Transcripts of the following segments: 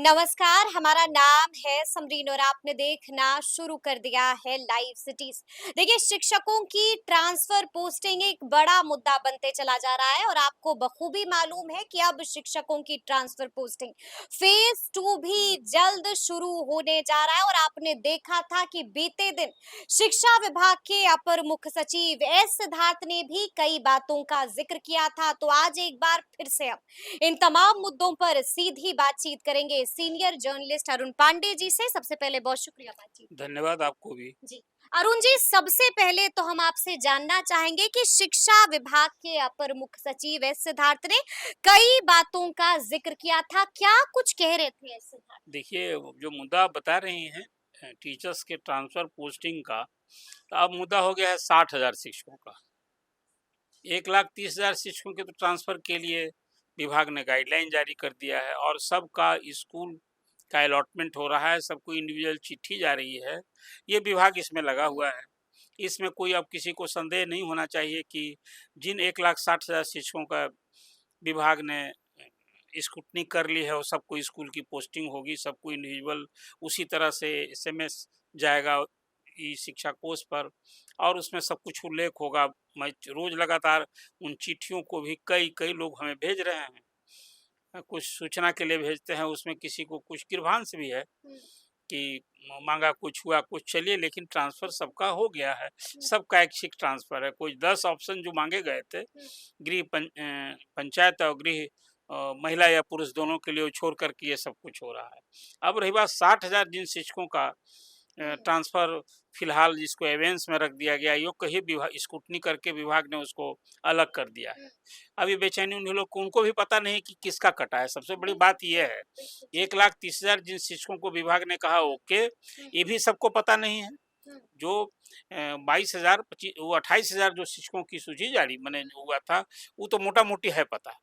नमस्कार, हमारा नाम है समरीन और आपने देखना शुरू कर दिया है लाइव सिटीज। देखिए, शिक्षकों की ट्रांसफर पोस्टिंग एक बड़ा मुद्दा बनते चला जा रहा है और आपको बखूबी मालूम है कि अब शिक्षकों की ट्रांसफर पोस्टिंग फेज 2 भी जल्द शुरू होने जा रहा है। और आपने देखा था कि बीते दिन शिक्षा विभाग के अपर मुख्य सचिव एस सिद्धार्थ ने भी कई बातों का जिक्र किया था। तो आज एक बार फिर से हम इन तमाम मुद्दों पर सीधी बातचीत करेंगे सीनियर जर्नलिस्ट अरुण पांडे जी से। सबसे पहले बहुत शुक्रिया बातचीत के लिए। धन्यवाद आपको भी। जी, अरुण जी, सबसे पहले तो हम आपसे जानना चाहेंगे कि शिक्षा विभाग के अपर मुख्य सचिव एस सिद्धार्थ ने कई बातों का जिक्र किया था। क्या कुछ कह रहे थे एस सिद्धार्थ? देखिए, जो मुद्दा आप बता रही हैं टीचर्स के ट्रांसफ़र पोस्टिंग का, तो अब मुद्दा हो गया है 60,000 शिक्षकों का। 1,30,000 शिक्षकों के तो ट्रांसफ़र के लिए विभाग ने गाइडलाइन जारी कर दिया है और सबका स्कूल का अलॉटमेंट हो रहा है, सबको इंडिविजुअल चिट्ठी जा रही है। ये विभाग इसमें लगा हुआ है। इसमें कोई अब किसी को संदेह नहीं होना चाहिए कि जिन 1,60,000 शिक्षकों का विभाग ने स्क्रूटनी कर ली है और सबको स्कूल की पोस्टिंग होगी, सबको इंडिविजुअल उसी तरह से एसएमएस जाएगा ई शिक्षा कोष पर और उसमें सब कुछ उल्लेख होगा। मैं रोज़ लगातार उन चिट्ठियों को भी कई लोग हमें भेज रहे हैं। कुछ सूचना के लिए भेजते हैं, उसमें किसी को कुछ गिरभांस भी है कि माँगा कुछ हुआ कुछ, चलिए लेकिन ट्रांसफ़र सबका हो गया है, सबका ऐच्छिक ट्रांसफ़र है। कुछ 10 ऑप्शन जो माँगे गए थे, पंचायत और गृह महिला या पुरुष दोनों के लिए वो छोड़ कर के ये सब कुछ हो रहा है। अब रही बात 60,000 जिन शिक्षकों का ट्रांसफ़र फिलहाल जिसको एवेंस में रख दिया गया, यूँ कहिए विभाग स्क्रूटनी करके विभाग ने उसको अलग कर दिया है। अब ये बेचैनी उन लोग को उनको भी पता नहीं कि किसका कटा है, सबसे बड़ी बात ये है। 1,30,000 जिन शिक्षकों को विभाग ने कहा ओके, ये भी सबको पता नहीं है। जो 22,000 पच्ची वो 28,000 जो शिक्षकों की सूची जारी माने हुआ था, वो तो मोटा-मोटी है पता।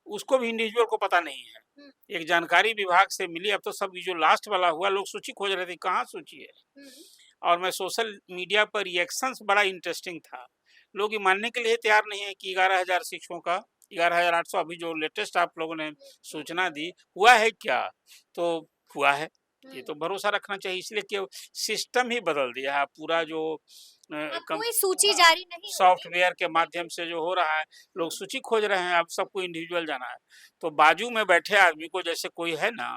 उसको भी इंडिविजुअल को पता नहीं है। एक जानकारी विभाग से मिली, अब तो सब ये जो लास्ट वाला हुआ, लोग सूची खोज रहे थे, कहाँ सूची है? और मैं सोशल मीडिया पर रिएक्शंस बड़ा इंटरेस्टिंग था। लोग ये मानने के लिए तैयार नहीं है कि 11,000 शिक्षकों का 11,800 अभी जो लेटेस्ट आप लोगों ने सूचना दी, हुआ है क्या? तो हुआ है। ये तो भरोसा रखना चाहिए इसलिए कि सिस्टम ही बदल दिया है। पूरा जो अब कम कोई सूची जारी नहीं होगी। सॉफ्टवेयर के माध्यम से जो हो रहा है, लोग सूची खोज रहे हैं, अब सबको इंडिविजुअल जाना है। तो बाजू में बैठे आदमी को जैसे कोई है ना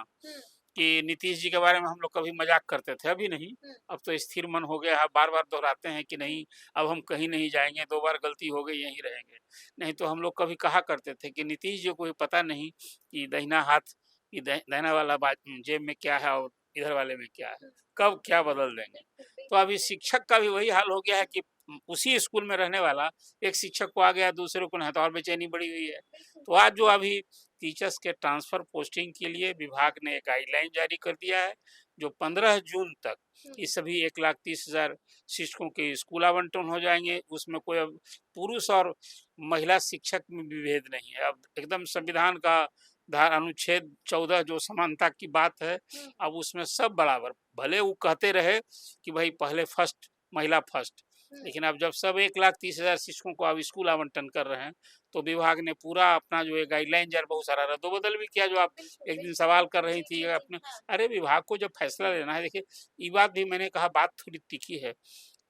कि नीतीश जी के बारे में हम लोग कभी मज़ाक करते थे, अभी नहीं। अब तो स्थिर मन हो गया है, बार-बार दोहराते हैं कि नहीं, अब हम कहीं नहीं जाएँगे, 2 बार गलती हो गई, यहीं रहेंगे। नहीं तो हम लोग कभी कहा करते थे कि नीतीश जी को भी पता नहीं कि दाहिना हाथ कि दाहिना वाला जेब में क्या है और इधर वाले में क्या है, कब क्या बदल देंगे। तो अभी शिक्षक का भी वही हाल हो गया है कि उसी स्कूल में रहने वाला एक शिक्षक को आ गया, दूसरे को नहीं, तो और बेचैनी बढ़ी हुई है। तो आज जो अभी टीचर्स के ट्रांसफ़र पोस्टिंग के लिए विभाग ने गाइडलाइन जारी कर दिया है, जो 15 जून तक ये सभी 1,30,000 शिक्षकों के स्कूल आवंटन हो जाएँगे। उसमें कोई अब पुरुष और महिला शिक्षक में विभेद नहीं है। अब एकदम संविधान का अनुच्छेद 14 जो समानता की बात है, अब उसमें सब बराबर। भले वो कहते रहे कि भई पहले फर्स्ट, महिला फर्स्ट, लेकिन अब जब सब 1,30,000 शिक्षकों को अब स्कूल आवंटन कर रहे हैं, तो विभाग ने पूरा अपना जो ये गाइडलाइन जार बहुत सारा रद्द-बदल भी किया, जो आप एक दिन सवाल कर रही थी अपने। अरे विभाग को जब फैसला लेना है, देखिए ये बात भी मैंने कहा, बात थोड़ी तिखी है।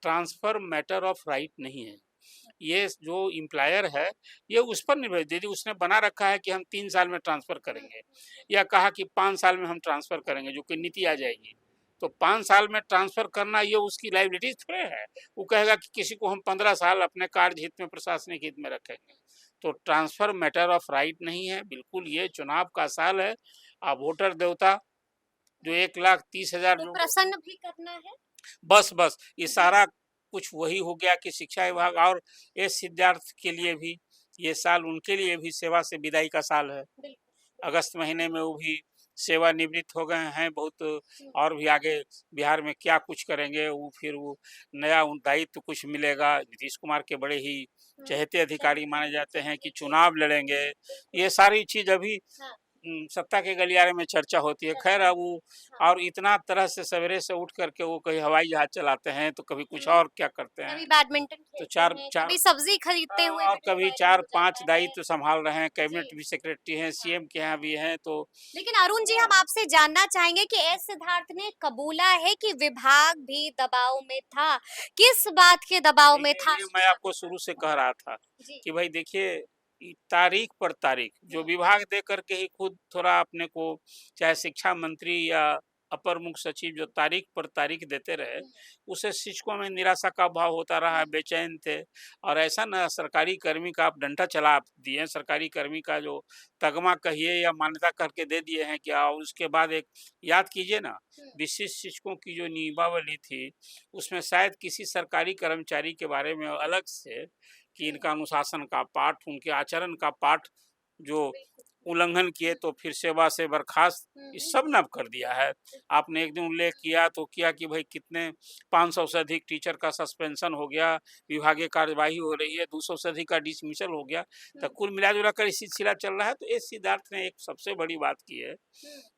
ट्रांसफर मैटर ऑफ राइट नहीं है। ये जो एम्प्लॉयर है, ये उस पर निर्भर, यदि उसने बना रखा है कि हम 3 साल में ट्रांसफ़र करेंगे या कहा कि 5 साल में हम ट्रांसफ़र करेंगे, जो कि नीति आ जाएगी। तो 5 साल में ट्रांसफ़र करना ये उसकी लायबिलिटीज़ थोड़े है। वो कहेगा कि किसी को हम 15 साल अपने कार्य हित में, प्रशासनिक हित में रखेंगे। तो ट्रांसफ़र मैटर ऑफ राइट नहीं है, बिल्कुल ये चुनाव का साल है। वोटर देवता जो 1,30,000 तो जो प्रसन्न भी करना है। बस ये सारा कुछ वही हो गया कि शिक्षा विभाग और एस सिद्धार्थ के लिए भी ये साल उनके लिए भी सेवा से विदाई का साल है। अगस्त महीने में वो भी सेवानिवृत्त हो गए हैं बहुत, और भी आगे बिहार में क्या कुछ करेंगे वो, फिर वो नया दायित्व कुछ मिलेगा। नीतीश कुमार के बड़े ही चहेते अधिकारी माने जाते हैं कि चुनाव लड़ेंगे। ये सारी चीज़ अभी सत्ता के गलियारे में चर्चा होती है। खैर अब वो हाँ। और इतना तरह से सवेरे से उठ करके वो कभी हवाई जहाज चलाते हैं, तो कभी कुछ और क्या करते कभी हैं। बैडमिंटन तो खेलते 4 हैं, 4 कभी सब्जी खरीदते हुए और वीडियो कभी वायरल हो 4-5 जाता है। दायित्व संभाल रहे हैं, जी, कैबिनेट भी सेक्रेटरी हैं, हाँ। सीएम के यहाँ भी हैं, तो लेकिन अरुण जी, हम आपसे जानना चाहेंगे कि एस सिद्धार्थ ने कबूला है कि विभाग भी दबाव में था। किस बात के दबाव में था ये मैं शिक्षा आपको शुरू से कह रहा था जी। कि भाई देखिए, तारीख पर तारीख जो विभाग दे करके ही खुद थोड़ा अपने को, चाहे शिक्षा मंत्री या अपर मुख्य सचिव जो तारीख पर तारीख देते रहे, उससे शिक्षकों में निराशा का भाव होता रहा, बेचैन थे। और ऐसा ना सरकारी कर्मी का आप डंडा चला दिए, सरकारी कर्मी का जो तगमा कहिए या मान्यता करके दे दिए हैं क्या, और उसके बाद एक याद कीजिए ना, विशिष्ट शिक्षकों की जो नियमावली थी, उसमें शायद किसी सरकारी कर्मचारी के बारे में अलग से कि इनका अनुशासन का पाठ, उनके आचरण का पाठ जो उल्लंघन किए तो फिर सेवा से बर्खास्त, ये सब न कर दिया है। आपने एक दिन उल्लेख किया तो किया कि भाई कितने 500 से अधिक टीचर का सस्पेंशन हो गया, विभागीय कार्यवाही हो रही है, 200 से अधिक का डिसमिसल हो गया। तो कुल मिला-जुला कर ये सिलसिला चल रहा है। तो एस सिद्धार्थ ने एक सबसे बड़ी बात की है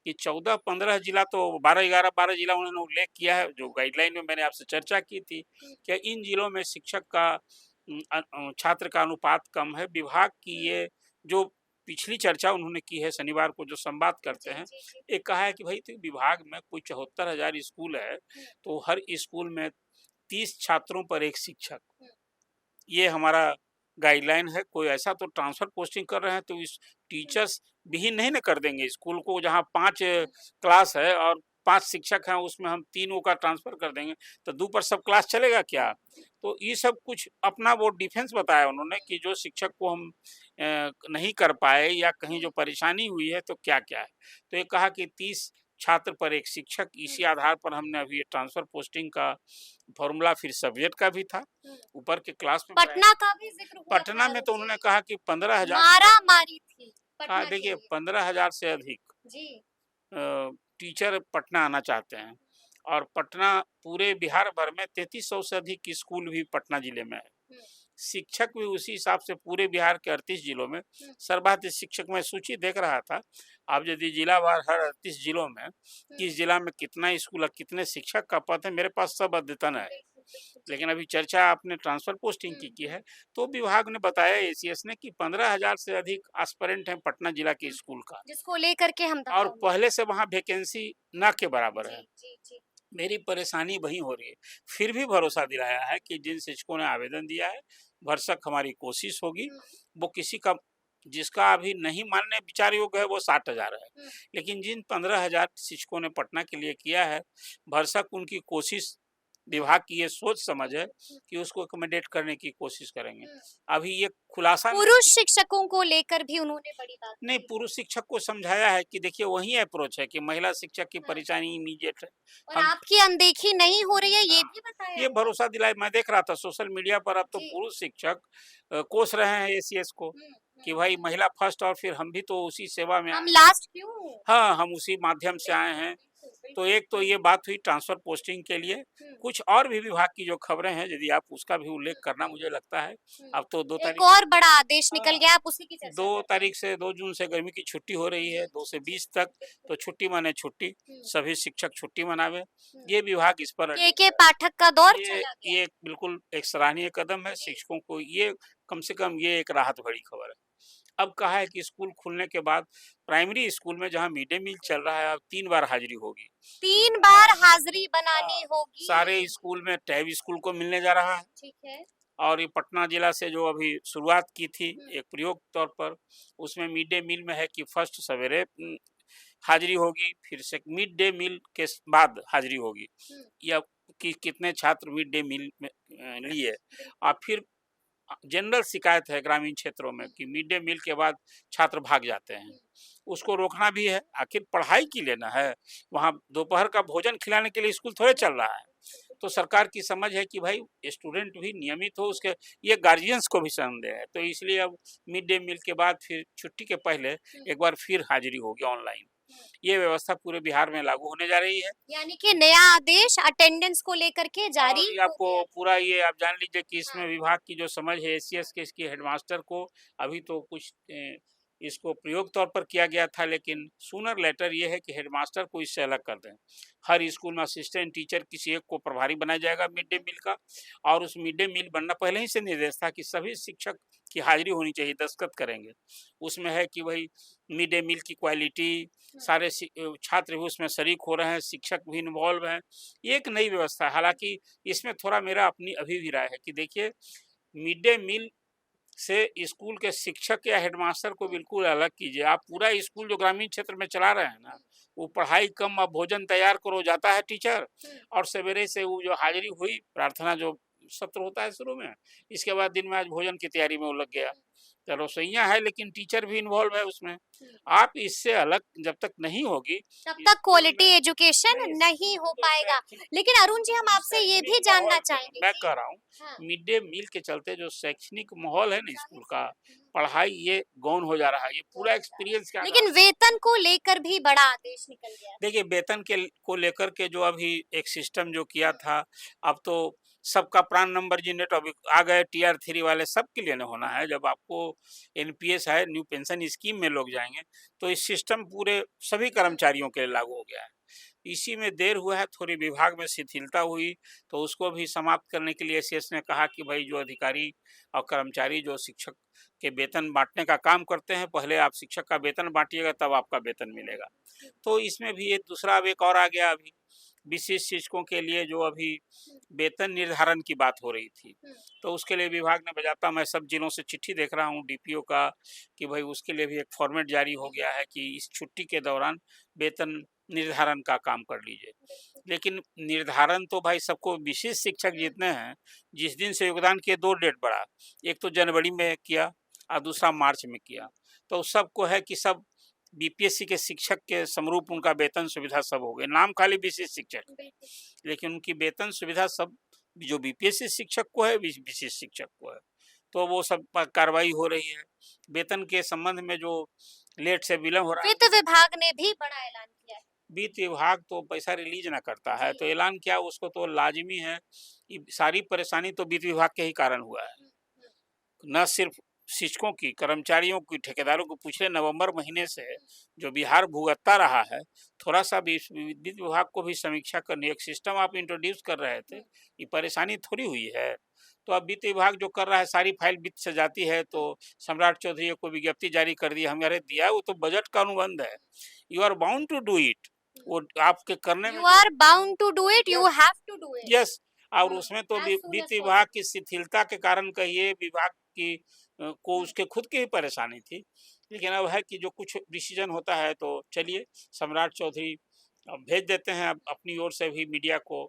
कि 14-15 जिला, तो 12-11-12 जिला उन्होंने उल्लेख किया है, जो गाइडलाइन में मैंने आपसे चर्चा की थी कि इन जिलों में शिक्षक का छात्र का अनुपात कम है। विभाग की ये जो पिछली चर्चा उन्होंने की है, शनिवार को जो संवाद करते हैं, एक कहा है कि भाई तो विभाग में कोई 74,000 स्कूल है, तो हर स्कूल में 30 छात्रों पर एक शिक्षक, ये हमारा गाइडलाइन है। कोई ऐसा तो ट्रांसफर पोस्टिंग कर रहे हैं तो इस टीचर्स विहीन नहीं ना कर देंगे स्कूल को, जहाँ 5 क्लास है और 5 शिक्षक हैं, उसमें हम 3 का ट्रांसफर कर देंगे, तो 2 पर सब क्लास चलेगा क्या? तो ये सब कुछ अपना वो डिफेंस बताया उन्होंने कि जो शिक्षक को हम नहीं कर पाए या कहीं जो परेशानी हुई है तो क्या-क्या है। तो ये कहा कि 30 छात्र पर एक शिक्षक, इसी आधार पर हमने अभी ये ट्रांसफर पोस्टिंग का फॉर्मूला फिर सब्जेक्ट का भी था, ऊपर के क्लास में पटना का भी जिक्र हुआ था पटना में तो अरुण उन्होंने जी। कहा कि 15,000 मारा-मारी थी कहा, पटना के देखिए लिए। 15,000 से अधिक जी। टीचर पटना आना चाहते हैं, और पटना पूरे बिहार भर में 3300 से अधिक स्कूल भी पटना जिले में है। शिक्षक भी उसी हिसाब से पूरे बिहार के 38 जिलों में सर्वाधिक शिक्षक, मैं सूची देख रहा था। आप यदि जिलावार हर 38 जिलों में किस जिला में कितना स्कूल और कितने शिक्षक का पद है, मेरे पास सब अद्यतन है। लेकिन अभी चर्चा आपने ट्रांसफर पोस्टिंग की है, तो विभाग ने बताया एसीएस ने कि 15,000 से अधिक एस्पिरेंट हैं पटना जिला के स्कूल का, जिसको लेकर के हम और दबाव में पहले से वहाँ वैकेंसी ना के बराबर है। जी। मेरी परेशानी वही हो रही है। फिर भी भरोसा दिलाया है कि जिन शिक्षकों ने आवेदन दिया है, भरसक हमारी कोशिश होगी। वो किसी का, जिसका अभी नहीं मानने विचार योग्य है, वो 60,000 है। लेकिन जिन 15,000 शिक्षकों ने पटना के लिए किया है, भरसक उनकी कोशिश, विभाग की ये सोच समझ है कि उसको अकोमोडेट करने की कोशिश करेंगे। अभी ये खुलासा पुरुष शिक्षकों को लेकर भी उन्होंने बड़ी बात नहीं, कही। पुरुष शिक्षक को समझाया है कि देखिए वही अप्रोच है कि महिला शिक्षक की परेशानी इमीडिएट है। और हम आपकी अनदेखी नहीं हो रही है, ये भी बताया ये है। भरोसा दिलाए, मैं देख रहा था सोशल मीडिया पर, अब तो जी। पुरुष शिक्षक कोस रहे हैं एसीएस को कि भाई महिला फर्स्ट, और फिर हम भी तो उसी सेवा में हम आए। लास्ट क्यों? हाँ, हम उसी माध्यम से आए हैं। तो एक तो ये बात हुई ट्रांसफर पोस्टिंग के लिए। कुछ और भी विभाग की जो खबरें हैं, यदि आप उसका भी उल्लेख करना, मुझे लगता है अब तो 2 एक तारीख और बड़ा आदेश निकल गया, आप उसी की चर्चा 2 करते हैं। तारीख से 2 जून से गर्मी की छुट्टी हो रही है, 2 से 20 तक। तो छुट्टी माने छुट्टी, सभी शिक्षक छुट्टी मनावे। ये विभाग इस पर के पाठक का दौर ये चला गया। ये बिल्कुल एक सराहनीय कदम है। शिक्षकों को ये कम से कम ये एक राहत भरी खबर है। अब कहा है कि स्कूल खुलने के बाद प्राइमरी स्कूल में जहाँ मिड डे मील चल रहा है, अब 3 बार हाजिरी होगी। 3 बार हाज़िरी बनानी होगी। सारे स्कूल में टैब स्कूल को मिलने जा रहा है। ठीक है। और ये पटना जिला से जो अभी शुरुआत की थी एक प्रयोग तौर पर, उसमें मिड डे मील में है कि फर्स्ट सवेरे हाजिरी होगी, फिर से मिड डे मील के बाद हाजिरी होगी, या कि कितने छात्र मिड डे मील में लिए। और फिर जनरल शिकायत है ग्रामीण क्षेत्रों में कि मिड डे मील के बाद छात्र भाग जाते हैं, उसको रोकना भी है। आखिर पढ़ाई की लेना है, वहाँ दोपहर का भोजन खिलाने के लिए स्कूल थोड़े चल रहा है। तो सरकार की समझ है कि भाई स्टूडेंट भी नियमित हो, उसके ये गार्जियंस को भी संदेह है। तो इसलिए अब मिड डे मील के बाद फिर छुट्टी के पहले एक बार फिर हाजिरी होगी ऑनलाइन। ये व्यवस्था पूरे बिहार में लागू होने जा रही है। यानी कि नया आदेश अटेंडेंस को लेकर के और जारी ये हो आपको गया। पूरा, ये आप जान लीजिए कि इसमें हाँ। विभाग की जो समझ है एसीएस के, इसकी हेडमास्टर को अभी तो कुछ इसको प्रयोग तौर पर किया गया था, लेकिन सूनर लेटर ये है कि हेडमास्टर को इससे अलग कर दें। हर स्कूल में असिस्टेंट टीचर किसी एक को प्रभारी बनाया जाएगा मिड डे मील का, और उस मिड डे मील बनना पहले ही से निर्देश था कि सभी शिक्षक की हाजिरी होनी चाहिए, दस्तखत करेंगे। उसमें है कि वही मिड डे मील की क्वालिटी, सारे छात्र भी उसमें शरीक हो रहे हैं, शिक्षक भी इन्वॉल्व हैं। ये एक नई व्यवस्था है। हालाँकि इसमें थोड़ा मेरा अपनी अभी भी राय है कि देखिए, मिड डे मील से स्कूल के शिक्षक या हेडमास्टर को बिल्कुल अलग कीजिए। आप पूरा स्कूल जो ग्रामीण क्षेत्र में चला रहे हैं ना, वो पढ़ाई कम, अब भोजन तैयार करो, जाता है टीचर, और सवेरे से वो जो हाजिरी हुई, प्रार्थना जो सत्र होता है शुरू में, इसके बाद दिन में आज भोजन की तैयारी में वो लग गया। तो रसोइया है, लेकिन टीचर भी इन्वॉल्व है उसमें। आप इससे अलग जब तक नहीं होगी, तब तक स्कूल क्वालिटी में एजुकेशन नहीं, नहीं हो तो पाएगा। शैक्षिक लेकिन अरुण जी, हम आपसे ये भी शैक्षणिक जानना माहौल चाहेंगे मैं कि कह रहा हूँ, हाँ, मिड डे मील के चलते जो शैक्षणिक माहौल है ना स्कूल का, पढ़ाई ये गौन हो जा रहा है। ये पूरा एक्सपीरियंस क्या लेकिन वेतन को लेकर भी बड़ा आदेश निकल गया है। देखिए, वेतन के को लेकर के जो अभी एक सिस्टम जो किया था, अब तो सबका प्राण नंबर जनरेटर अभी आ गए, टीआर 3 वाले सबके लिए ना होना है। जब आपको एनपीएस है, न्यू पेंशन स्कीम में लोग जाएंगे, तो इस सिस्टम पूरे सभी कर्मचारियों के लिए लागू हो गया है। इसी में देर हुआ है, थोड़ी विभाग में शिथिलता हुई, तो उसको भी समाप्त करने के लिए एसीएस ने कहा कि भाई जो अधिकारी और कर्मचारी जो शिक्षक के वेतन बांटने का काम करते हैं, पहले आप शिक्षक का वेतन बांटिएगा, तब आपका वेतन मिलेगा। तो इसमें भी एक दूसरा अब एक और आ गया अभी, विशेष शिक्षकों के लिए जो अभी वेतन निर्धारण की बात हो रही थी, तो उसके लिए विभाग ने बजाता, मैं सब जिलों से चिट्ठी देख रहा हूँ डीपीओ का, कि भाई उसके लिए भी एक फॉर्मेट जारी हो गया है कि इस छुट्टी के दौरान वेतन निर्धारण का काम कर लीजिए। लेकिन निर्धारण तो भाई सबको, विशेष शिक्षक जितने हैं, जिस दिन से योगदान किए, 2 डेट बढ़ा, एक तो जनवरी में किया और दूसरा मार्च में किया। तो सबको है कि सब बीपीएससी के शिक्षक के समरूप उनका वेतन सुविधा सब हो गए, नाम खाली विशेष शिक्षक, लेकिन उनकी वेतन सुविधा सब जो बीपीएससी शिक्षक को है, विशेष शिक्षक को है। तो वो सब पर कार्रवाई हो रही है। वेतन के संबंध में जो लेट से विलम्ब हो रहा है, वित्त विभाग ने भी बड़ा ऐलान किया है। वित्त विभाग तो पैसा रिलीज ना करता है, तो ऐलान किया उसको तो लाजिमी है। ये सारी परेशानी तो वित्त विभाग के ही कारण हुआ है, न सिर्फ शिक्षकों की, कर्मचारियों की, ठेकेदारों को। पिछले नवंबर महीने से जो बिहार भुगतता रहा है, थोड़ा सा भी वित्त विभाग को भी समीक्षा करनी, एक सिस्टम आप इंट्रोड्यूस कर रहे थे, ये परेशानी थोड़ी हुई है। तो अब वित्त विभाग जो कर रहा है, सारी फाइल वित्त से जाती है, तो सम्राट चौधरी को विज्ञप्ति जारी कर दी, हमारे दिया, वो तो बजट का अनुबंध है, you are bound to do it. वो आपके करने में you are bound to do it, you have to do it. Yes, और उसमें तो as soon वित्त as विभाग की शिथिलता के कारण कहिए, विभाग की को उसके खुद की ही परेशानी थी। लेकिन अब है कि जो कुछ डिसीजन होता है, तो चलिए, सम्राट चौधरी अब भेज देते हैं, अब अपनी ओर से भी मीडिया को,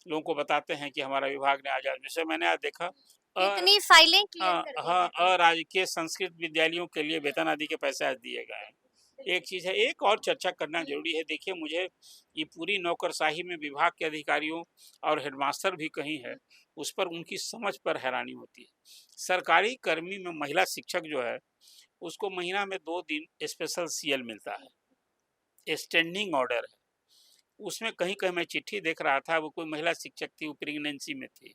लोगों को बताते हैं कि हमारा विभाग ने आज, जैसे मैंने आज देखा, कितनी फाइलें क्लियर कर दी हाँ, हैं। अराजकीय संस्कृत विद्यालयों के लिए वेतन आदि के पैसे आज दिए गए हैं। एक चीज़ है, एक और चर्चा करना जरूरी है। देखिए, मुझे ये पूरी नौकरशाही में विभाग के अधिकारियों और हेडमास्टर भी कहीं है, उस पर उनकी समझ पर हैरानी होती है। सरकारी कर्मी में महिला शिक्षक जो है, उसको महीना में 2 दिन स्पेशल सीएल मिलता है, स्टैंडिंग ऑर्डर है। उसमें कहीं-कहीं मैं चिट्ठी देख रहा था, वो कोई महिला शिक्षक थी, वो प्रेग्नेंसी में थी,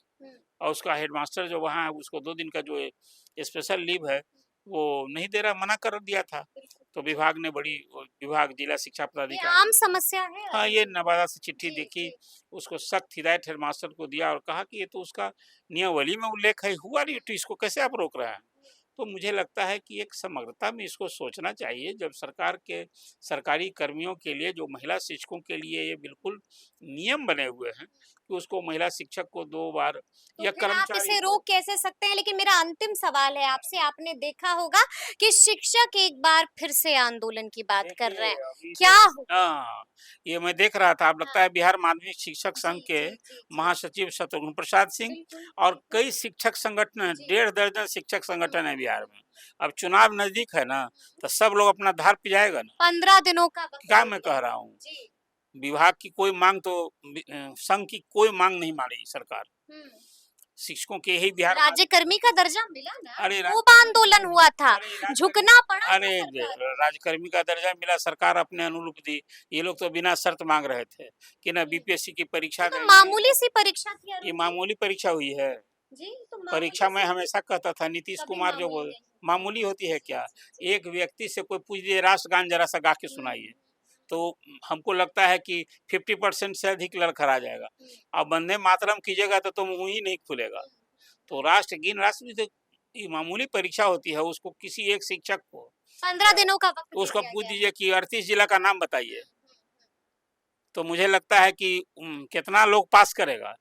और उसका हेडमास्टर जो वहाँ है, उसको 2 दिन का जो स्पेशल लीव है, वो नहीं दे रहा, मना कर दिया था। तो विभाग ने विभाग जिला शिक्षा ये पदाधिकारी, आम समस्या है हाँ, अरुण ये जी। नवादा से चिट्ठी जी, देखी, जी। उसको सख्त हिदायत हेडमास्टर को दिया और कहा कि ये तो उसका नियमावली में उल्लेख है, हुआ नहीं, तो इसको कैसे आप रोक रहे हैं? तो मुझे लगता है कि एक समग्रता में इसको सोचना चाहिए, जब सरकार के सरकारी कर्मियों के लिए, जो महिला शिक्षकों के लिए ये बिल्कुल नियम बने हुए हैं कि उसको महिला शिक्षक को 2 बार, तो या फिर आप कर्मचारी इसे को, रोक कैसे सकते हैं? लेकिन मेरा अंतिम सवाल है आपसे, आपने देखा होगा कि शिक्षक एक बार फिर से आंदोलन की बात कर रहे देखिए, हैं। अभी क्या तो हो गया? हाँ, ये मैं देख रहा था, अब लगता हाँ, है बिहार माध्यमिक शिक्षक जी, संघ के जी, जी, जी। महासचिव शत्रुघ्न प्रसाद सिंह बिल्कुल, और बिल्कुल। कई शिक्षक संगठन हैं, जी। 1.5 दर्जन शिक्षक संगठन है बिहार में। अब चुनाव नजदीक है ना, तो सब लोग अपना धार पिजाएगा ना। 15 दिनों का वक़्त क्या दे मैं दिया कह है। रहा हूँ, जी। विभाग की कोई मांग तो संघ की कोई मांग नहीं मानी सरकार। हुँ। शिक्षकों के ही बिहार राज्य माध्यमिक, कर्मी का दर्जा मिला ना, अरे खूब आंदोलन हुआ था, अरे राजकर्मी, झुकना पड़ा था अरे सरकार को। राजकर्मी का दर्जा मिला, सरकार अपने अनुरूप दी। ये लोग तो बिना शर्त मांग रहे थे कि ना जी। बीपीएससी की ये परीक्षा तो देंगे। मामूली सी परीक्षा थी ये अरुण जी। मामूली परीक्षा हुई है। जी, तो मामूली परीक्षा में सी हमेशा कहता था नीतीश कभी कुमार जो मामूली बोल नहीं। मामूली होती है क्या? एक व्यक्ति से कोई पूछ लीजिए राष्ट्रगान जरा सा गा के सुनाइए, तो हमको लगता है कि 50% से अधिक लड़खड़ा जाएगा। अब वंदे मातरम कीजिएगा तो मुँह ही नहीं खुलेगा। तो राष्ट्रगीत ये मामूली परीक्षा होती है, उसको किसी एक शिक्षक को 15 दिनों का वक्त दे उसको दिया पूछ गया है। दीजिए कि 38 जिला का नाम बताइए, तो मुझे लगता है कि कितना लोग पास करेगा।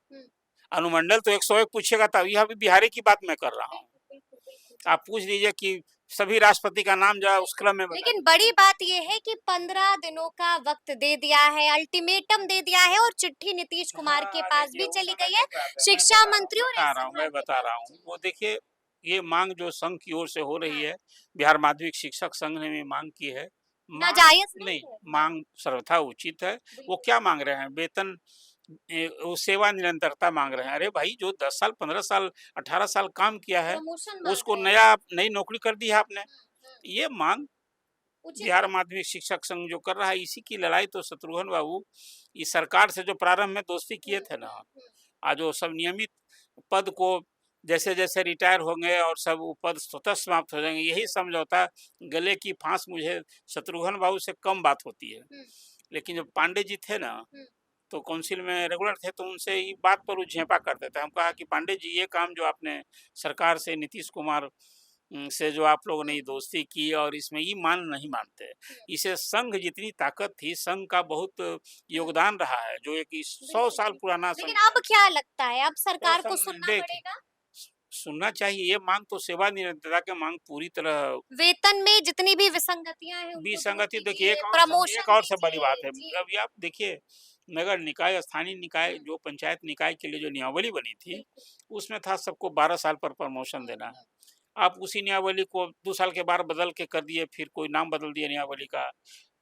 अनुमंडल तो 101 पूछेगा, तब यह अभी बिहारी की बात मैं कर रहा हूँ। आप पूछ लीजिए कि सभी राष्ट्रपति का नाम जो है उस क्रम में लेकिन बड़ी बात ये है कि 15 दिनों का वक्त दे दिया है, अल्टीमेटम दे दिया है और चिट्ठी नीतीश कुमार के पास भी चली गई है। शिक्षा मंत्री और मैं बता रहा हूँ, वो देखिए ये मांग जो संघ की ओर से हो रही है, बिहार माध्यमिक शिक्षक संघ ने भी मांग की है। नाजायज नहीं, मांग सर्वथा उचित है। वो क्या मांग रहे हैं? वेतन वो सेवा निरंतरता मांग रहे हैं। अरे भाई, जो 10 साल, 15 साल, 18 साल काम किया है, उसको नई नौकरी कर दी है आपने। ये मांग बिहार माध्यमिक शिक्षक संघ जो कर रहा है, इसी की लड़ाई तो शत्रुघ्न बाबू इस सरकार से जो प्रारंभ में दोस्ती किए थे ना, आज वो सब नियमित पद को जैसे-जैसे रिटायर होंगे और सब वो पद स्वतः समाप्त हो जाएंगे, यही समझौता गले की फांस मुझे शत्रुघ्न बाबू से कम बात होती है। लेकिन जब पांडे जी थे ना, तो काउंसिल में रेगुलर थे, तो उनसे ये बात पर वो झेपा करते थे। हम कहा कि पांडे जी, ये काम जो आपने सरकार से नीतीश कुमार से जो आप लोगों ने ये दोस्ती की और इसमें ये नहीं मानते। इसे संघ जितनी ताकत थी, संघ का बहुत योगदान रहा है, जो एक 100 साल पुराना लेकिन अब क्या लगता है, अब सरकार को संघ सुनना देख पड़ेगा? सुनना चाहिए। ये मांग तो सेवा निरंतरता की मांग पूरी तरह वेतन में जितनी भी विसंगतियां हैं उनको दूर विसंगति देखिए, कीजिए, एक प्रमोशन और से बड़ी बात है। जी। अभी आप देखिए, नगर निकाय, स्थानीय निकाय, जो पंचायत निकाय के लिए जो नियमावली बनी थी, उसमें था सबको 12 साल पर प्रमोशन देना है। आप उसी नियमावली को 2 साल के बाद बदल के कर दिए, फिर कोई नाम बदल दिया नियमावली का।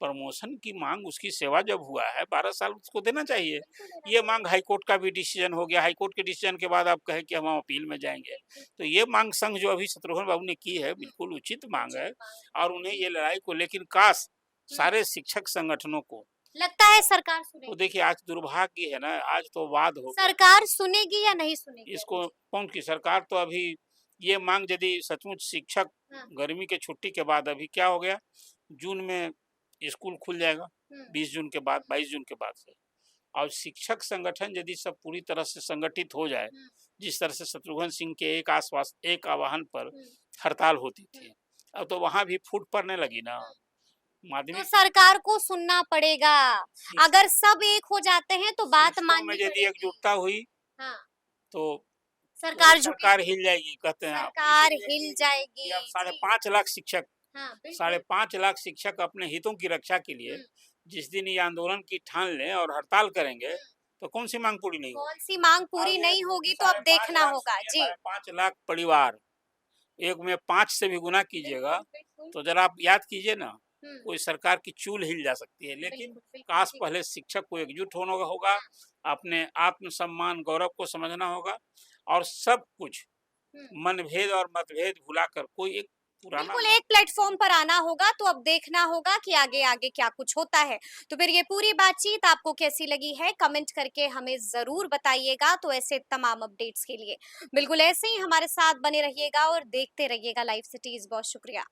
प्रमोशन की मांग, उसकी सेवा जब हुआ है 12 साल, उसको देना चाहिए। ये मांग हाईकोर्ट का भी डिसीजन हो गया, हाईकोर्ट के डिसीजन के बाद आप कहें कि हम अपील में जाएंगे, तो ये मांग संघ जो अभी शत्रुघ्न बाबू ने की है, बिल्कुल उचित मांग है। और उन्हें ये लड़ाई को, लेकिन काश सारे शिक्षक संगठनों को, लगता है सरकार तो सुनेगी? देखिए आज दुर्भाग्य है ना, आज तो वाद हो गया। सरकार सुनेगी या नहीं सुनेगी? इसको कौन की सरकार, तो अभी ये मांग यदि सचमुच शिक्षक गर्मी के छुट्टी के बाद, अभी क्या हो गया, जून में स्कूल खुल जाएगा, 20 जून के बाद, 22 जून के बाद से। और शिक्षक संगठन यदि सब पूरी तरह से संगठित हो जाए, जिस तरह से शत्रुघ्न सिंह के एक आह्वान पर हड़ताल होती थी, अब तो वहां भी फूट पड़ने लगी ना। तो माध्यमिक सरकार को सुनना पड़ेगा। अगर सब एक हो जाते हैं तो बात शिक्षकों में माननी यदि पड़ेगी। एकजुटता हुई, हाँ, तो सरकार झुकेगी, सरकार हिल जाएगी, कहते हैं आप। सरकार इसीलिए हिल कि जाएगी। अब साढ़े जी, 5 लाख शिक्षक, हाँ, बिल्कुल। 5.5 लाख शिक्षक अपने हितों की रक्षा के लिए जिस दिन ये आंदोलन की ठान लें और हड़ताल करेंगे, तो कौन सी मांग पूरी नहीं होगी? कौन सी मांग पूरी अब ये नहीं होगी तो अब 5.5 देखना लाख, होगा। सुनिए, जी, 5.5 लाख परिवार, एक में 5 से भी गुना कीजिएगा, बिल्कुल। तो जरा आप याद कीजिए ना, हम्म, कोई सरकार की चूल हिल जा सकती है। लेकिन बिल्कुल, बिल्कुल, काश जी। पहले शिक्षक को एकजुट होना होगा, अपने आत्मसम्मान, गौरव को समझना होगा, और सब कुछ मनभेद और मतभेद भुलाकर कोई एक पुराना बिल्कुल एक प्लेटफॉर्म पर आना होगा। तो अब देखना होगा कि आगे आगे क्या कुछ होता है। तो फिर ये पूरी बातचीत आपको कैसी लगी है, कमेंट करके हमें जरूर बताइएगा। तो ऐसे तमाम अपडेट्स के लिए बिल्कुल ऐसे ही हमारे साथ बने रहिएगा और देखते रहिएगा लाइव सिटीज। बहुत शुक्रिया।